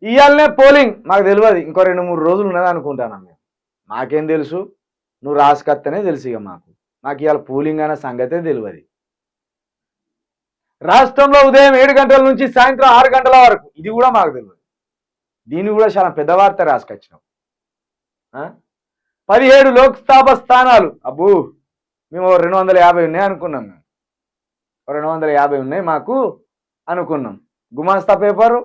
ఇవాళనే పోలింగ్ మాకు తెలియదు, ఇంకో 2-3 రోజులు ఉన్నది అనుకుంటాను మేము. మాకేం తెలుసు, నువ్వు రాసుకత్తనే తెలుసు. ఇక మాకు ఇవాళ పోలింగ్ అనే సంగతే తెలియదు. రాష్ట్రంలో ఉదయం 7 గంటల నుంచి సాయంత్రం 6 గంటల వరకు, ఇది కూడా మాకు తెలియదు. దీన్ని కూడా చాలా పెద్ద వార్త రాసుకొచ్చినాం. 17 లోక్సభ స్థానాలు. అబ్బూ, మేము 250 ఉన్నాయి అనుకున్నాం. మేము 250 ఉన్నాయి మాకు అనుకున్నాం. గుమాస్తా పేపరు,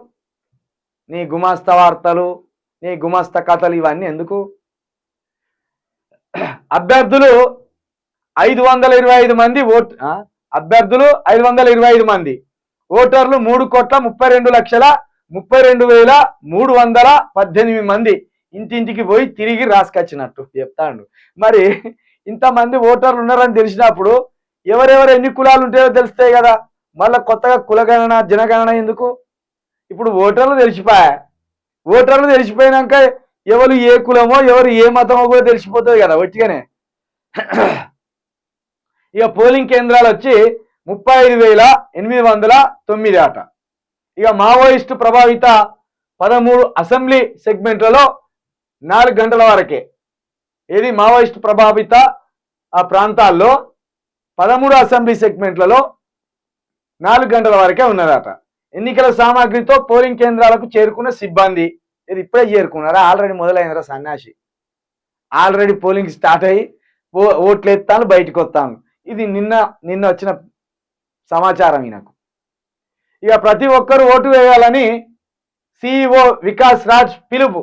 నీ గుమాస్తా వార్తలు, నీ గుమాస్తా కథలు ఇవన్నీ ఎందుకు? అభ్యర్థులు 525 మంది అభ్యర్థులు 525 మంది, ఓటర్లు 3,32,32,318 మంది ఇంటింటికి పోయి తిరిగి రాసుకొచ్చినట్టు చెప్తాడు. మరి ఇంతమంది ఓటర్లు ఉన్నారని తెలిసినప్పుడు ఎవరెవరు ఎన్ని కులాలు ఉంటాయో తెలుస్తాయి కదా. మళ్ళీ కొత్తగా కులగణన జనగణన ఎందుకు? ఇప్పుడు ఓటర్లు తెలిసిపోయినాక ఎవరు ఏ కులమో ఎవరు ఏ మతమో కూడా తెలిసిపోతుంది కదా ఒట్టిగానే. ఇక పోలింగ్ కేంద్రాలు వచ్చి 35,809 అట. ఇక మావోయిస్టు ప్రభావిత 13 అసెంబ్లీ సెగ్మెంట్లలో 4 గంటల వరకే. ఏది మావోయిస్టు ప్రభావిత ఆ ప్రాంతాల్లో 13 అసెంబ్లీ సెగ్మెంట్లలో 4 గంటల వరకే ఉన్నదట. ఎన్నికల సామాగ్రితో పోలింగ్ కేంద్రాలకు చేరుకున్న సిబ్బంది, ఇది ఇప్పుడే చేరుకున్నారా? ఆల్రెడీ మొదలైనరా సన్యాసి? ఆల్రెడీ పోలింగ్ స్టార్ట్ అయ్యి ఓట్లు ఎత్తాను, బయటకు వస్తాను. ఇది నిన్న వచ్చిన సమాచారం ఈయనకు. ఇక ప్రతి ఒక్కరు ఓటు వేయాలని సిఇఓ వికాస్ రాజ్ పిలుపు.